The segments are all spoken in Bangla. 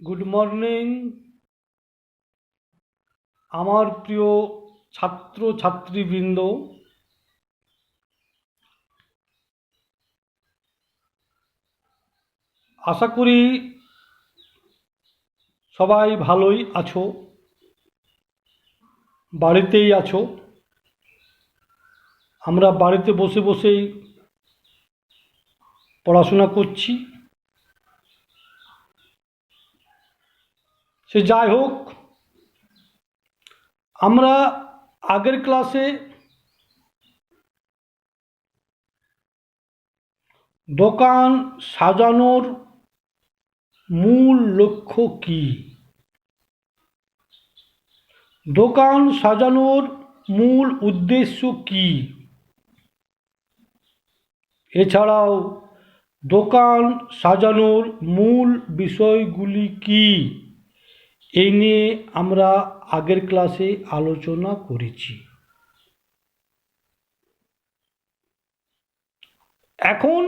গুড মর্নিং আমার প্রিয় ছাত্র ছাত্রীবৃন্দ। আশা করি সবাই ভালোই আছো, বাড়িতেই আছো। আমরা বাড়িতে বসে বসেই পড়াশোনা করছি। সে যাই হোক, আমরা আগের ক্লাসে দোকান সাজানোর মূল লক্ষ্য কী, দোকান সাজানোর মূল উদ্দেশ্য কী, এছাড়াও দোকান সাজানোর মূল বিষয়গুলি কী, এই নিয়ে আমরা আগের ক্লাসে আলোচনা করেছি। এখন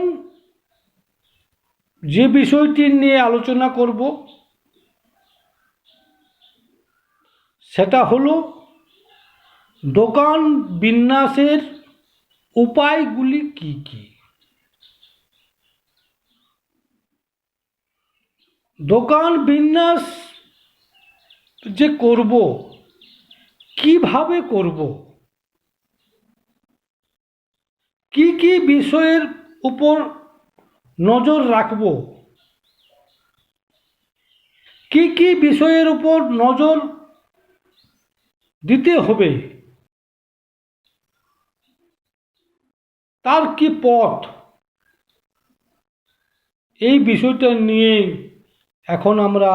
যে বিষয়টি নিয়ে আলোচনা করব সেটা হলো দোকান বিন্যাসের উপায়গুলি কি কি। দোকান বিন্যাস যে করব, কিভাবে করব, কি কি বিষয়ের উপর নজর রাখব, কি কি বিষয়ের উপর নজর দিতে হবে, তার কি পথ, এই বিষয়টা নিয়ে এখন আমরা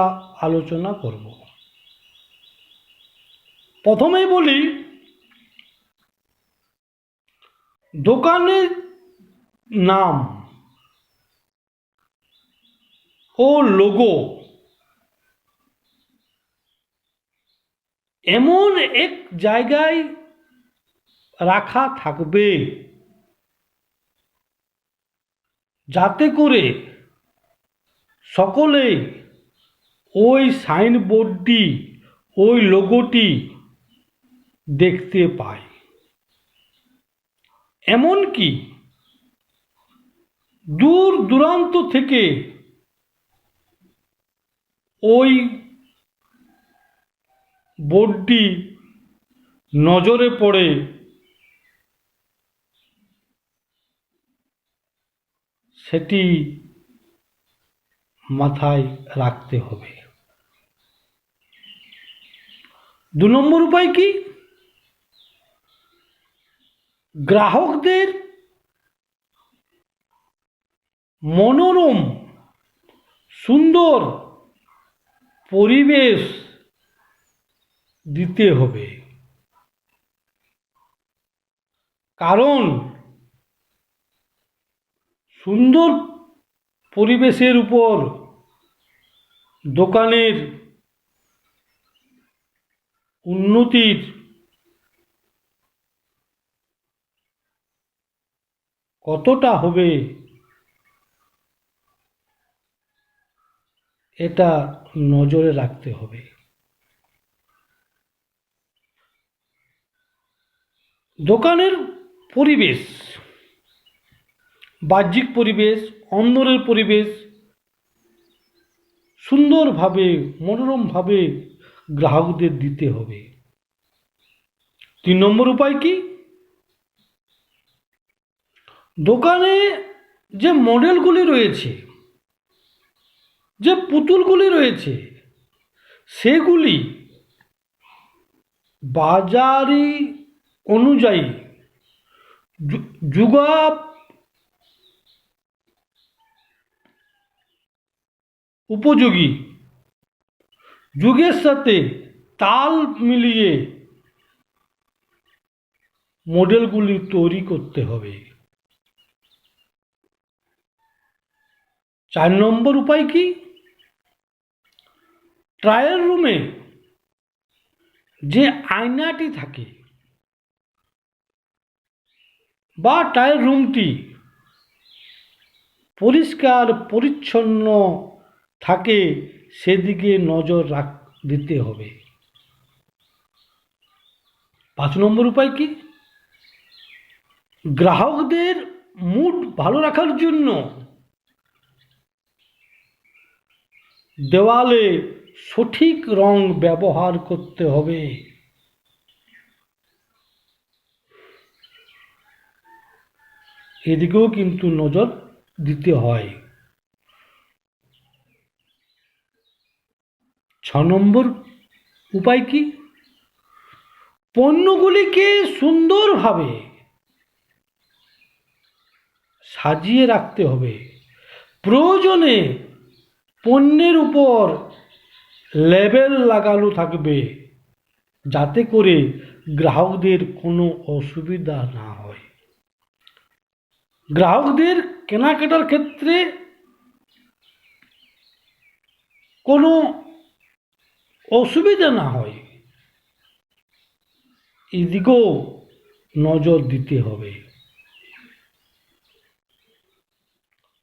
আলোচনা করব। প্রথমেই বলি, দোকানের নাম ও লোগো এমন এক জায়গায় রাখা থাকবে যাতে করে সকলে ওই সাইনবোর্ডটি, ওই লোগোটি দেখতে পায়। এমনকি দূর দূরান্ত থেকে ওই বোর্ডটি নজরে পড়ে সেটি মাথায় রাখতে হবে। 2 নম্বর উপায় কি, গ্রাহকদের মনোরম সুন্দর পরিবেশ দিতে হবে। কারণ সুন্দর পরিবেশের উপর দোকানের উন্নতির কতটা হবে এটা নজরে রাখতে হবে। দোকানের পরিবেশ, বাহ্যিক পরিবেশ, অন্দরের পরিবেশ সুন্দরভাবে মনোরমভাবে গ্রাহকদের দিতে হবে। 3 নম্বর উপায় কি, দোকানে যে মডেলগুলি রয়েছে, যে পুতুলগুলি রয়েছে, সেগুলি বাজারি অনুযায়ী যুগা উপযোগী, যুগের সাথে তাল মিলিয়ে মডেলগুলি তৈরি করতে হবে। 4 নম্বর উপায় কি, ট্রায়াল রুমে যে আয়নাটি থাকে বা ট্রায়াল রুমটি পরিষ্কার পরিচ্ছন্ন থাকে সেদিকে নজর দিতে হবে। 5 নম্বর উপায় কি? গ্রাহকদের মুড ভালো রাখার জন্য দেওয়ালে সঠিক রং ব্যবহার করতে হবে। এদিকেও কিন্তু নজর দিতে হয়। 6 নম্বর উপায় কি? পণ্যগুলিকে সুন্দরভাবে সাজিয়ে রাখতে হবে। প্রয়োজনে পণ্যের উপর লেবেল লাগানো থাকবে, যাতে করে গ্রাহকদের কোনো অসুবিধা না হয়। গ্রাহকদের কেনাকাটার ক্ষেত্রে কোনো অসুবিধা না হয়, এদিকেও নজর দিতে হবে।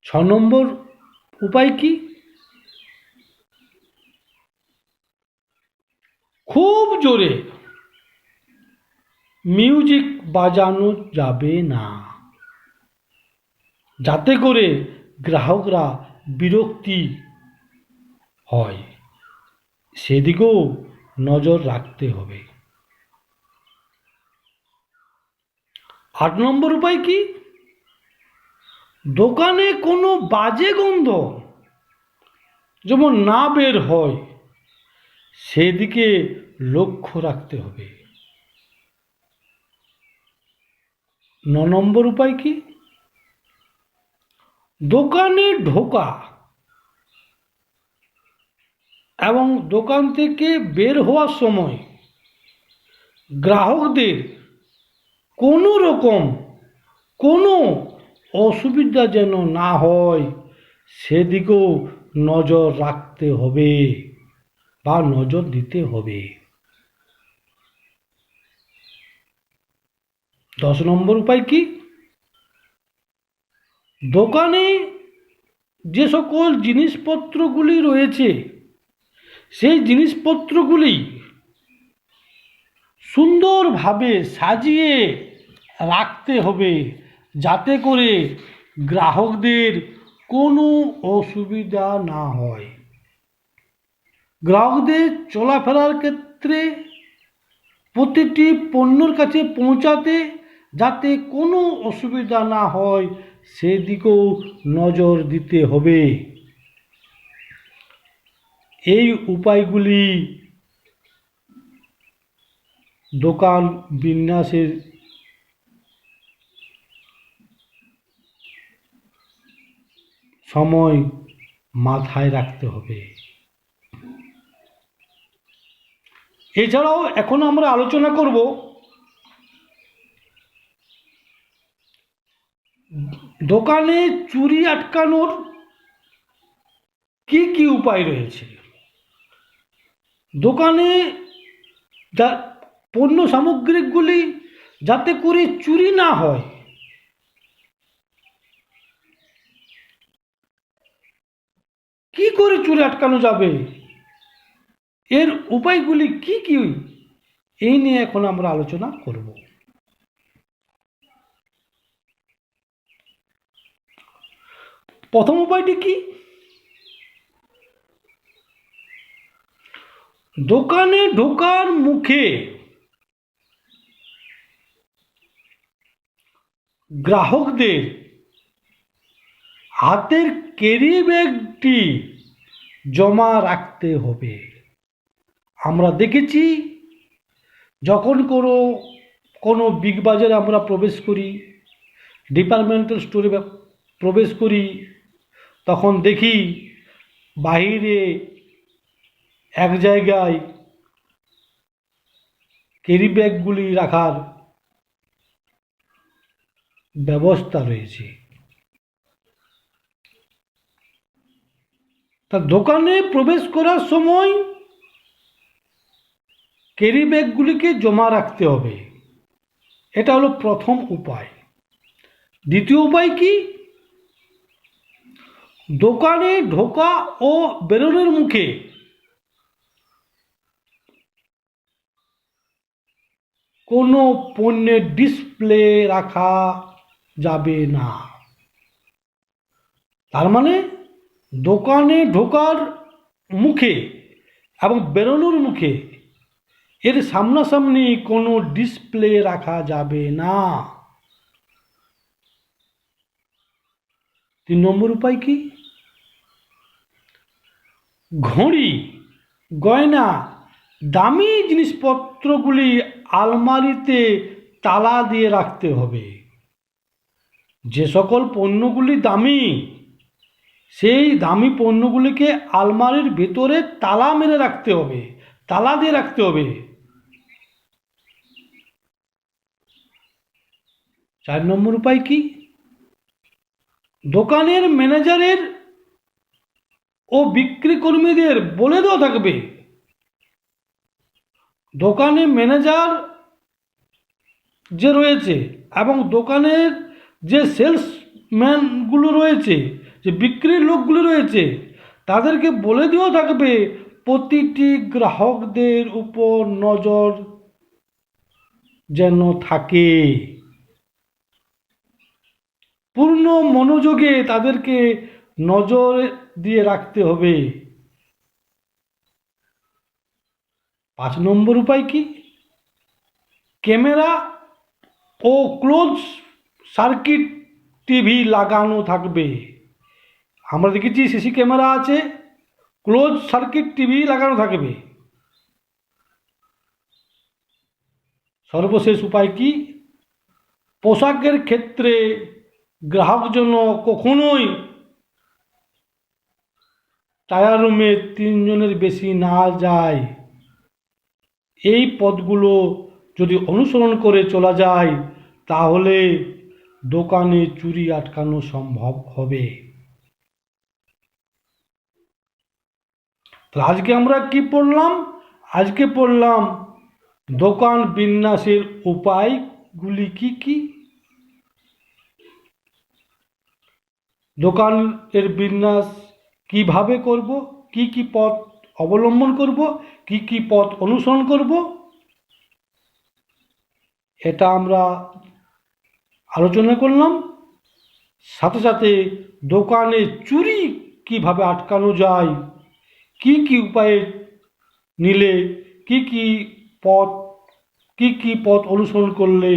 6 নম্বর উপায় কি? খুব জোরে মিউজিক বাজানো যাবে না, যাতে করে গ্রাহকরা বিরক্তি হয়, সেদিকেও নজর রাখতে হবে। 8 নম্বর উপায় কি? দোকানে কোনো বাজে গন্ধ যেমন না বের হয়, সেদিকে লক্ষ্য রাখতে হবে। 9 নম্বর উপায় কি? দোকানে ঢোকা এবং দোকান থেকে বের হওয়ার সময় গ্রাহকদের কোনো রকম কোনো অসুবিধা যেন না হয়, সেদিকেও নজর রাখতে হবে বা নজর দিতে হবে। 10 নম্বর উপায় কি? দোকানে যে সকল জিনিসপত্রগুলি রয়েছে, সেই জিনিসপত্রগুলি সুন্দরভাবে সাজিয়ে রাখতে হবে, যাতে করে গ্রাহকদের কোনো অসুবিধা না হয়। গ্রাহকদের চলাফেরার ক্ষেত্রে প্রতিটি পণ্যের কাছে পৌঁছাতে যাতে কোনো অসুবিধা না হয়, সেদিকেও নজর দিতে হবে। এই উপায়গুলি দোকান বিন্যাসের সময় মাথায় রাখতে হবে। এছাড়াও এখন আমরা আলোচনা করব দোকানে চুরি আটকানোর কি কি উপায় রয়েছে। দোকানে পণ্য সামগ্রীগুলি যাতে করে চুরি না হয়, কি করে চুরি আটকানো যাবে, এর উপায়গুলি কি কি, এই নিয়ে এখন আমরা আলোচনা করব। প্রথম উপায়টি কি? দোকানে ঢোকার মুখে গ্রাহকদের হাতের ক্যারি ব্যাগটি জমা রাখতে হবে। আমরা দেখেছি যখন কোনো বিগ বাজারে আমরা প্রবেশ করি, ডিপার্টমেন্টাল স্টোরে প্রবেশ করি, তখন দেখি বাইরে এক জায়গায় ক্যারি ব্যাগগুলি রাখার ব্যবস্থা রয়েছে। তা দোকানে প্রবেশ করার সময় ক্যারি ব্যাগগুলিকে জমা রাখতে হবে, এটা হলো প্রথম উপায়। দ্বিতীয় উপায় কি? দোকানে ঢোকা ও বেরোনোর মুখে কোনো পণ্যের ডিসপ্লে রাখা যাবে না। তার মানে দোকানে ঢোকার মুখে এবং বেরোনোর মুখে এর সামনাসামনি কোনো ডিসপ্লে রাখা যাবে না। 3 নম্বর উপায় কি? ঘড়ি, গয়না, দামি জিনিসপত্রগুলি আলমারিতে তালা দিয়ে রাখতে হবে। যে সকল পণ্যগুলি দামি, সেই দামি পণ্যগুলিকে আলমারির ভেতরে তালা মেরে রাখতে হবে, তালা দিয়ে রাখতে হবে। 4 নম্বর উপায় কি? দোকানের ম্যানেজারের ও বিক্রি কর্মীদের বলে দেওয়া থাকবে, দোকানে ম্যানেজার যে রয়েছে এবং দোকানের যে সেলসম্যানগুলো রয়েছে, যে বিক্রির লোকগুলো রয়েছে, তাদেরকে বলে দেওয়া থাকবে প্রতিটি গ্রাহকদের উপর নজর যেন থাকে। পূর্ণ মনোযোগে তাদেরকে নজর দিয়ে রাখতে হবে। 5 নম্বর উপায় কি? ক্যামেরা ও ক্লোজ সার্কিট টিভি লাগানো থাকবে। আমরা দেখেছি সিসি ক্যামেরা আছে, ক্লোজ সার্কিট টিভি লাগানো থাকবে। সর্বশেষ উপায় কি? পোশাকের ক্ষেত্রে গ্রাহক যেন কখনোই ট্রায়াল রুমে 3 জনের বেশি না যায়। এই পথগুলো যদি অনুসরণ করে চলা যায় তাহলে দোকানে চুরি আটকানো সম্ভব হবে। তো আজকে আমরা কি পড়লাম? আজকে পড়লাম দোকান বিন্যাসের উপায়গুলি কি কি, দোকানের বিন্যাস কিভাবে করব, কি কি পথ অবলম্বন করব, কি কি পথ অনুসরণ করব, এটা আমরা আলোচনা করলাম। সাথে সাথে দোকানে চুরি কিভাবে আটকানো যায়, কি কি উপায়ে নিলে কি কি পথ অনুসরণ করলে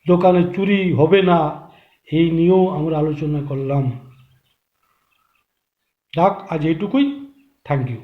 দোকানে চুরি হবে না, এই নিয়েও আমরা আলোচনা করলাম। যাক, আজ এইটুকুই। Thank you.